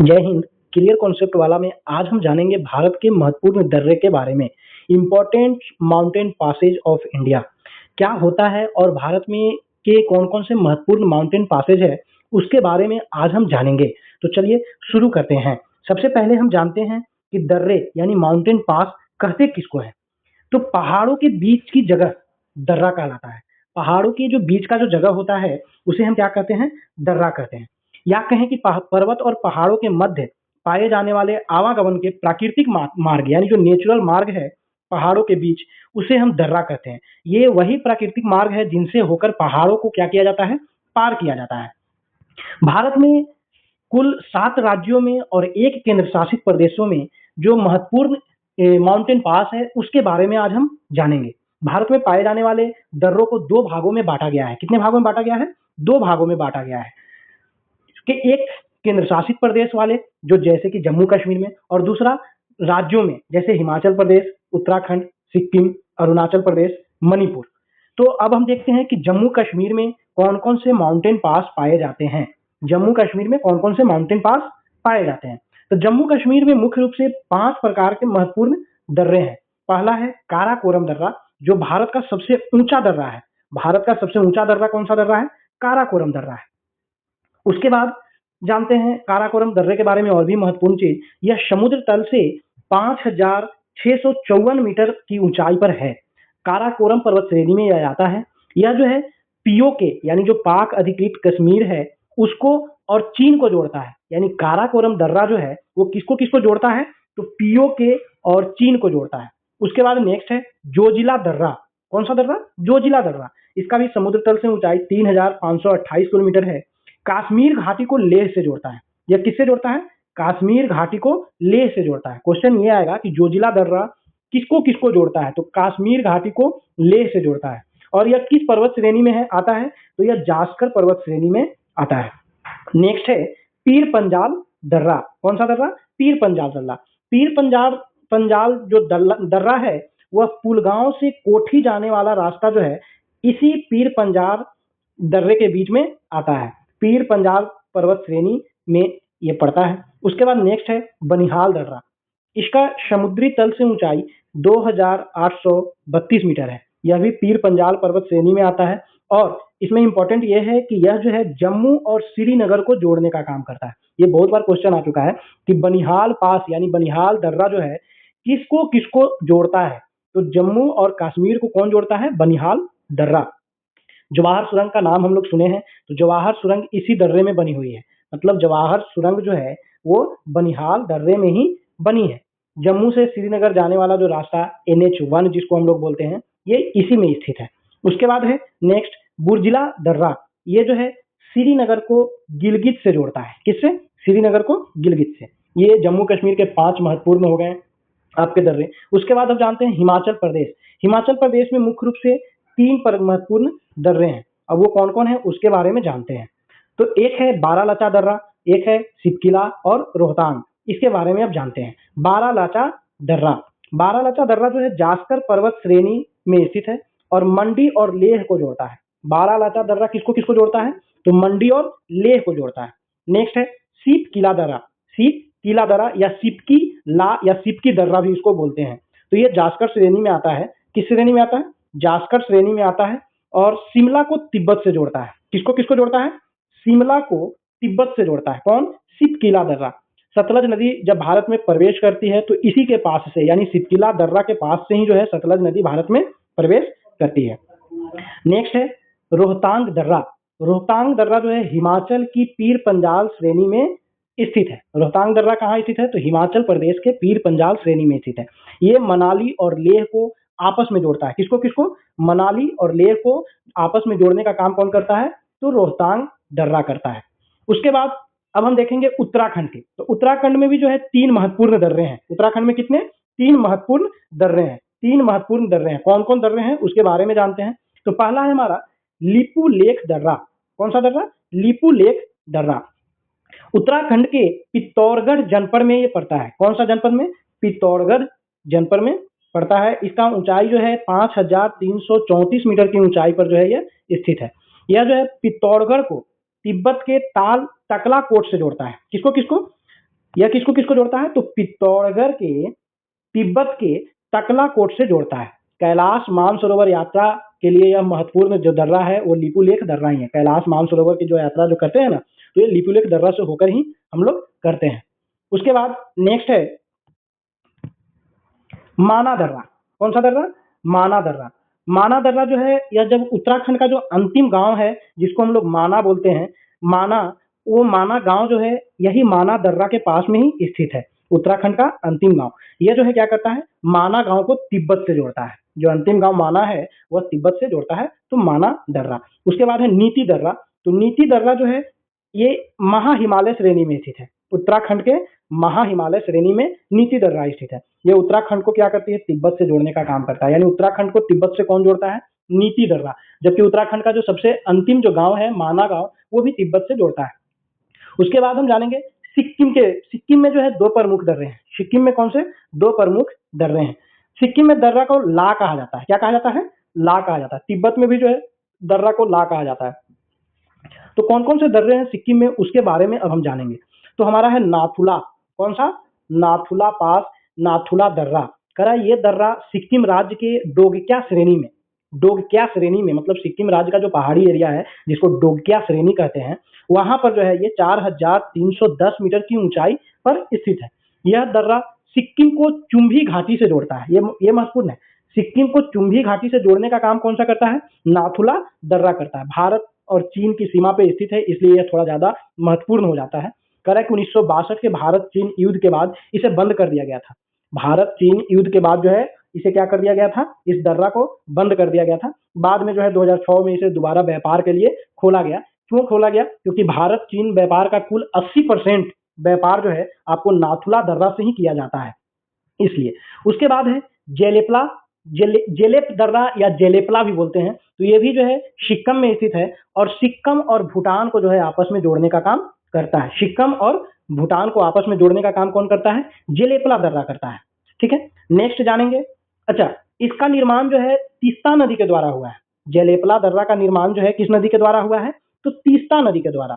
जय Hind. Clear concept वाला में आज हम जानेंगे भारत के महत्वपूर्ण दर्रे के बारे में। Important mountain passes of India क्या होता है और भारत में के कौन कौन से महत्वपूर्ण माउंटेन पासेज है उसके बारे में आज हम जानेंगे। तो चलिए शुरू करते हैं। सबसे पहले हम जानते हैं कि दर्रे यानी माउंटेन पास कहते किसको है। तो पहाड़ों के बीच की जगह दर्रा कहलाता है। पहाड़ों के जो बीच का जो जगह होता है उसे हम क्या कहते हैं, दर्रा कहते हैं। या कहें कि पर्वत और पहाड़ों के मध्य पाए जाने वाले आवागमन के प्राकृतिक मार्ग यानी जो नेचुरल मार्ग है पहाड़ों के बीच, उसे हम दर्रा कहते हैं। ये वही प्राकृतिक मार्ग है जिनसे होकर पहाड़ों को क्या किया जाता है, पार किया जाता है। भारत में कुल 7 राज्यों में और 1 केंद्र शासित प्रदेशों में जो महत्वपूर्ण माउंटेन पास है उसके बारे में आज हम जानेंगे। भारत में पाए जाने वाले दर्रों को 2 भागों में बांटा गया है। कितने भागों में बांटा गया है? 2 भागों में बांटा गया है कि एक केंद्र शासित प्रदेश वाले जो जैसे कि जम्मू कश्मीर में, और दूसरा राज्यों में जैसे हिमाचल प्रदेश, उत्तराखंड, सिक्किम, अरुणाचल प्रदेश, मणिपुर। तो अब हम देखते हैं कि जम्मू कश्मीर में कौन कौन से माउंटेन पास पाए जाते हैं। जम्मू कश्मीर में कौन कौन से माउंटेन पास पाए जाते हैं। तो जम्मू कश्मीर में मुख्य रूप से 5 प्रकार के महत्वपूर्ण दर्रे हैं। पहला है काराकोरम दर्रा, जो भारत का सबसे ऊंचा दर्रा है। भारत का सबसे ऊंचा दर्रा कौन सा दर्रा है? काराकोरम दर्रा है। उसके बाद जानते हैं काराकोरम दर्रे के बारे में और भी महत्वपूर्ण चीज, यह समुद्र तल से 5,654 मीटर की ऊंचाई पर है। काराकोरम पर्वत श्रेणी में यह आता है। यह जो है पीओके यानी जो पाक अधिकृत कश्मीर है उसको और चीन को जोड़ता है। यानी काराकोरम दर्रा जो है वो किसको किसको जोड़ता है? तो पीओके और चीन को जोड़ता है। उसके बाद नेक्स्ट है जोजिला दर्रा। कौन सा दर्रा? जोजिला दर्रा। इसका भी समुद्र तल से ऊंचाई 3,528 किलोमीटर है। कश्मीर घाटी को लेह से जोड़ता है। यह किससे जोड़ता है? कश्मीर घाटी को लेह से जोड़ता है। क्वेश्चन ये आएगा कि जोजिला दर्रा किसको किसको जोड़ता है? तो कश्मीर घाटी को लेह से जोड़ता है। और यह किस पर्वत श्रेणी में है आता है? तो यह जास्कर पर्वत श्रेणी में आता है। नेक्स्ट है पीर पंजाल दर्रा। कौन सा दर्रा? पीर पंजाल दर्रा। पीर पंजाल जो दर्रा है वह पुलगांव से कोठी जाने वाला रास्ता जो है इसी पीर पंजाल दर्रे के बीच में आता है। पीर पंजाल पर्वत श्रेणी में ये पड़ता है। उसके बाद नेक्स्ट है बनिहाल दर्रा। इसका समुद्री तल से ऊंचाई 2,832 मीटर है। यह भी पीर पंजाल पर्वत श्रेणी में आता है। और इसमें इंपॉर्टेंट यह है कि यह जो है जम्मू और श्रीनगर को जोड़ने का काम करता है। ये बहुत बार क्वेश्चन आ चुका है कि बनिहाल पास यानी बनिहाल दर्रा जो है किसको किसको जोड़ता है। तो जम्मू और कश्मीर को कौन जोड़ता है? बनिहाल दर्रा। जवाहर सुरंग का नाम हम लोग सुने हैं। तो जवाहर सुरंग इसी दर्रे में बनी हुई है। मतलब जवाहर सुरंग जो है वो बनिहाल दर्रे में ही बनी है। जम्मू से श्रीनगर जाने वाला जो रास्ता NH1 जिसको हम लोग बोलते हैं ये इसी में स्थित है। उसके बाद है नेक्स्ट बुर्जिला दर्रा। ये जो है श्रीनगर को गिलगित से जोड़ता है। किससे? श्रीनगर को गिलगित से। ये जम्मू कश्मीर के 5 महत्वपूर्ण हो गए आपके दर्रे। उसके बाद अब जानते हैं हिमाचल प्रदेश। हिमाचल प्रदेश में मुख्य रूप से 3 महत्वपूर्ण दर्रे हैं। अब वो कौन कौन है उसके बारे में जानते हैं। तो एक है बारालाचा दर्रा, एक है सिपकिला और रोहतांग। इसके बारे में अब जानते हैं। बारालाचा दर्रा। बारालाचा दर्रा जो है जास्कर पर्वत श्रेणी में स्थित है और मंडी और लेह को जोड़ता है। बारालाचा दर्रा किसको किसको जोड़ता है? तो मंडी और लेह को जोड़ता है। नेक्स्ट है सीप किला दर्रा। सीप किला दर्रा या सिपकी ला या सिपकी दर्रा भी इसको बोलते हैं। तो ये जास्कर श्रेणी में आता है। किस श्रेणी में आता है? जास्कर श्रेणी में आता है। और शिमला को तिब्बत से जोड़ता है। किसको किसको जोड़ता है? शिमला को तिब्बत से जोड़ता है। कौन? सिपकिला दर्रा। सतलज नदी जब भारत में प्रवेश करती है तो इसी के पास से यानी सिपकिला दर्रा के पास से ही जो है सतलज नदी भारत में प्रवेश करती है। नेक्स्ट है रोहतांग दर्रा। रोहतांग दर्रा जो है हिमाचल की पीर पंजाल श्रेणी में स्थित है। रोहतांग दर्रा कहाँ स्थित है? तो हिमाचल प्रदेश के पीर पंजाल श्रेणी में स्थित है। ये मनाली और लेह को आपस में जोड़ता है। किसको किसको? मनाली और लेह को आपस में जोड़ने का काम कौन करता है? तो रोहतांग दर्रा करता है। उसके बाद अब हम देखेंगे उत्तराखंड के। तो उत्तराखंड में भी जो है 3 महत्वपूर्ण दर्रे हैं। उत्तराखंड में कितने? 3 महत्वपूर्ण दर्रे हैं। 3 महत्वपूर्ण दर्रे हैं। कौन कौन दर्रे हैं उसके बारे में जानते हैं। तो पहला है हमारा लिपू लेख दर्रा। कौन सा दर्रा? लिपू लेख दर्रा। उत्तराखंड के पित्तौरगढ़ जनपद में ये पड़ता है। कौन सा जनपद में? पित्तौरगढ़ जनपद में पड़ता है। इसका ऊंचाई जो है 5,334 मीटर की ऊंचाई पर जो है ये स्थित है। यह जो है पित्तौरगढ़ को तिब्बत के ताल टकला कोट से जोड़ता है। किसको किसको? यह किसको किसको जोड़ता है? तो पित्तौड़गढ़ के तिब्बत के तकलाकोट से जोड़ता है। कैलाश मानसरोवर यात्रा के लिए यह महत्वपूर्ण जो दर्रा है वो लिपुलेख दर्रा ही है। कैलाश मानसरोवर की जो यात्रा जो करते हैं ना, तो ये लिपुलेख दर्रा से होकर ही हम लोग करते हैं। उसके बाद नेक्स्ट है माना दर्रा। कौन सा दर्रा? माना दर्रा। माना दर्रा जो है यह जब उत्तराखंड का जो अंतिम गांव है जिसको हम लोग माना बोलते हैं, माना, वो माना गांव जो है यही माना दर्रा के पास में ही स्थित है। उत्तराखंड का अंतिम गांव यह जो है क्या करता है? माना गांव को तिब्बत से जोड़ता है। जो अंतिम गांव माना है वह तिब्बत से जोड़ता है, तो माना दर्रा। उसके बाद है नीति दर्रा। तो नीति दर्रा जो है ये महा हिमालय श्रेणी में स्थित है। उत्तराखंड के महा हिमालय श्रेणी में नीति दर्रा स्थित है। ये उत्तराखंड को क्या करती है? तिब्बत से जोड़ने का काम करता है। यानी उत्तराखंड को तिब्बत से कौन जोड़ता है? नीति दर्रा। जबकि उत्तराखंड का जो सबसे अंतिम जो गांव है माना गांव, वो भी तिब्बत से जोड़ता है। उसके बाद हम जानेंगे सिक्किम में जो है दो प्रमुख दर्रे हैं। सिक्किम में कौन से दो प्रमुख दर्रे हैं? सिक्किम में दर्रा को ला कहा जाता है। क्या कहा जाता है? ला कहा जाता है। तिब्बत में भी जो है दर्रा को ला कहा जाता है। तो कौन कौन से दर्रे हैं सिक्किम में, उसके बारे में अब हम जानेंगे। तो हमारा है नाथुला। कौन सा? नाथुला पास, नाथुला दर्रा। करा ये दर्रा सिक्किम राज्य के डोगक्या श्रेणी में, डोगक्या श्रेणी में मतलब सिक्किम राज्य का जो पहाड़ी एरिया है जिसको डोगक्या श्रेणी कहते हैं, वहां पर जो है ये 4310 मीटर की ऊंचाई पर स्थित है। यह दर्रा सिक्किम को चुंबी घाटी से जोड़ता है। ये महत्वपूर्ण है। सिक्किम को चुंबी घाटी से जोड़ने का काम कौन सा करता है? नाथुला दर्रा करता है। भारत और चीन की सीमा पे स्थित है, इसलिए यह थोड़ा ज्यादा महत्वपूर्ण हो जाता है। करें कि 1962 के भारत चीन युद्ध के बाद इसे बंद कर दिया गया था। भारत चीन युद्ध के बाद जो है इसे क्या कर दिया गया था? इस दर्रा को बंद कर दिया गया था। बाद में जो है 2006 में इसे दोबारा व्यापार के लिए खोला गया। क्यों खोला गया? क्योंकि भारत चीन व्यापार का कुल 80% व्यापार जो है आपको नाथुला दर्रा से ही किया जाता है, इसलिए। उसके बाद है जेलेपला, जेलेप दर्रा या जेलेपला भी बोलते हैं। तो ये भी जो है सिक्किम में स्थित है और सिक्किम और भूटान को जो है आपस में जोड़ने का काम करता है। सिक्किम और भूटान को आपस में जोड़ने का काम कौन करता है? जेलेपला दर्रा करता है। ठीक है, नेक्स्ट जानेंगे। अच्छा, इसका निर्माण जो है तीस्ता नदी के द्वारा हुआ है। जेलेपला दर्रा का निर्माण जो है किस नदी के द्वारा हुआ है? तो तीस्ता नदी के द्वारा।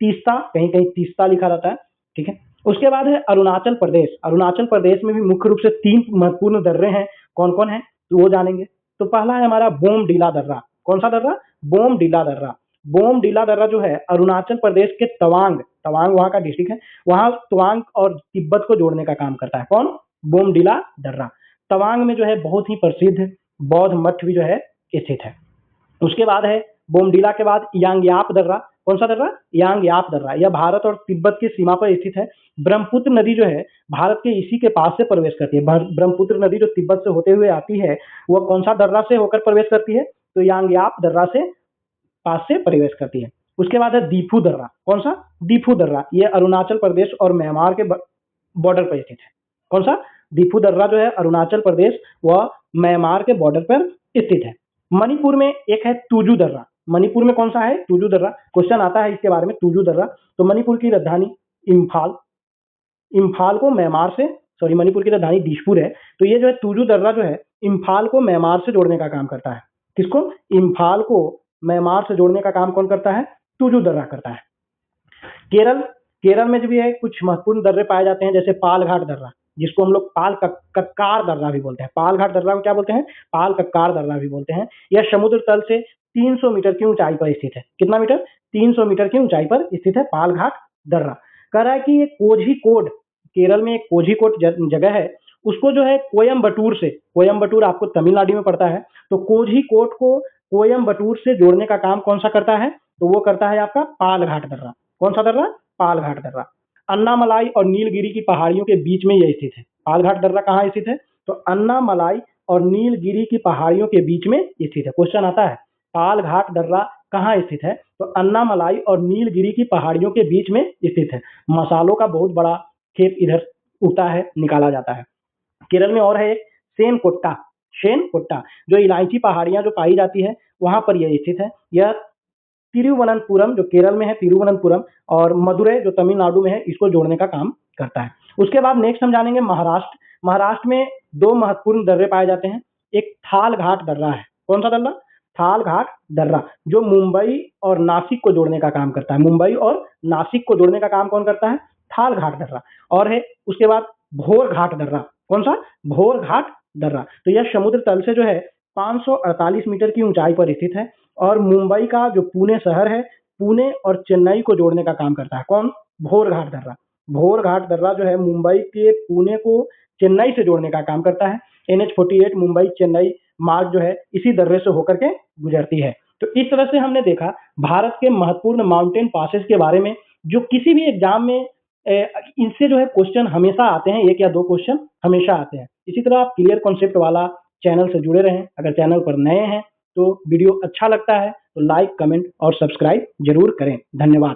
तीस्ता, कहीं कहीं तीस्ता लिखा रहता है। ठीक है। उसके बाद है अरुणाचल प्रदेश। अरुणाचल प्रदेश में भी मुख्य रूप से 3 महत्वपूर्ण दर्रे हैं। कौन कौन है तो वो जानेंगे। तो पहला है हमारा बोमडीला दर्रा। कौन सा दर्रा? बोमडीला दर्रा। बोमडीला दर्रा जो है अरुणाचल प्रदेश के तवांग, तवांग वहां का डिस्ट्रिक्ट है, वहां तवांग और तिब्बत को जोड़ने का काम करता है। कौन? बोमडीला दर्रा। तवांग में जो है बहुत ही प्रसिद्ध बौद्ध मठ भी जो है स्थित है। उसके बाद है बोमडीला के बाद यांगयाप दर्रा। कौन सा दर्रा? यांगयाप दर्रा। यह भारत और तिब्बत की सीमा पर स्थित है। ब्रह्मपुत्र नदी जो है भारत के इसी के पास से प्रवेश करती है। ब्रह्मपुत्र नदी जो तिब्बत से होते हुए आती है वह कौन सा दर्रा से होकर प्रवेश करती है? तो यांगयाप दर्रा से पास से प्रवेश करती है। उसके बाद है दीफू दर्रा। कौन सा? दीफू दर्रा। यह अरुणाचल प्रदेश और म्यांमार के बॉर्डर पर स्थित है। कौन सा? दीफू दर्रा जो है अरुणाचल प्रदेश व म्यांमार के बॉर्डर पर स्थित है। मणिपुर में एक है तुजू दर्रा। मणिपुर में कौन सा है? तुजू दर्रा। क्वेश्चन आता है इसके बारे में, तुजू दर्रा। तो मणिपुर की राजधानी इम्फाल, इम्फाल को म्यांमार से, सॉरी, मणिपुर की राजधानी दिसपुर है। तो ये जो है तुजू दर्रा जो है इम्फाल को म्यांमार से जोड़ने का काम करता है। किसको? इम्फाल को म्यांमार से जोड़ने का काम कौन करता है? तुजू दर्रा करता है। केरल, केरल में जो भी है कुछ महत्वपूर्ण दर्रे पाए जाते हैं, जैसे पालघाट दर्रा, जिसको हम लोग पाल कक्कार दर्रा भी बोलते हैं। पालघाट दर्रा को क्या बोलते हैं? पाल कक्कार दर्रा भी बोलते हैं। यह समुद्र तल से 300 मीटर की ऊंचाई पर स्थित है। कितना मीटर? 300 मीटर की ऊंचाई पर स्थित है पालघाट दर्रा। कह रहा है कि ये कोझीकोड, केरल में एक कोझीकोड जगह है, उसको जो है कोयम्बटूर से, कोयम्बटूर आपको तमिलनाडु में पड़ता है, तो कोझीकोड को कोयम्बटूर से जोड़ने का काम कौन सा करता है? तो वो करता है आपका पालघाट दर्रा। कौन सा दर्रा? पालघाट दर्रा। अन्नामलाई और नीलगिरी की पहाड़ियों के बीच में यह स्थित है। पालघाट दर्रा कहाँ स्थित है? तो अन्नामलाई और नीलगिरी की पहाड़ियों के बीच में स्थित है। क्वेश्चन आता है पालघाट दर्रा कहाँ स्थित है? तो अन्नामलाई और नीलगिरी की पहाड़ियों के बीच में स्थित है। मसालों का बहुत बड़ा खेत इधर उगता है, निकाला जाता है। केरल में और है एक सेनकोट्टा, सेनकोट्टा, जो इलायची पहाड़ियां जो पाई जाती है वहां पर यह स्थित है। यह तिरुवनंतपुरम जो केरल में है, तिरुवनंतपुरम, और मदुरै जो तमिलनाडु में है, इसको जोड़ने का काम करता है। उसके बाद नेक्स्ट हम जानेंगे महाराष्ट्र। महाराष्ट्र में 2 महत्वपूर्ण दर्रे पाए जाते हैं। एक थाल घाट दर्रा है। कौन सा दर्रा? थाल घाट दर्रा, जो मुंबई और नासिक को जोड़ने का काम करता है। मुंबई और नासिक को जोड़ने का काम कौन करता है? थाल घाट दर्रा और है उसके बाद भोर घाट दर्रा। कौन सा? भोर घाट दर्रा। तो यह समुद्र तल से जो है 548 मीटर की ऊंचाई पर स्थित है और मुंबई का जो पुणे शहर है, पुणे और चेन्नई को जोड़ने का काम करता है। कौन? भोर घाट दर्रा। भोर घाट दर्रा जो है मुंबई के पुणे को चेन्नई से जोड़ने का काम करता है। NH-48 मुंबई चेन्नई मार्ग जो है इसी दर्रे से होकर के गुजरती है। तो इस तरह से हमने देखा भारत के महत्वपूर्ण माउंटेन पासेस के बारे में, जो किसी भी एग्जाम में इनसे जो है क्वेश्चन हमेशा आते हैं, 1 या 2 क्वेश्चन हमेशा आते हैं। इसी तरह आप क्लियर कॉन्सेप्ट वाला चैनल से जुड़े रहें। अगर चैनल पर नए हैं तो वीडियो अच्छा लगता है तो लाइक, कमेंट और सब्सक्राइब जरूर करें। धन्यवाद।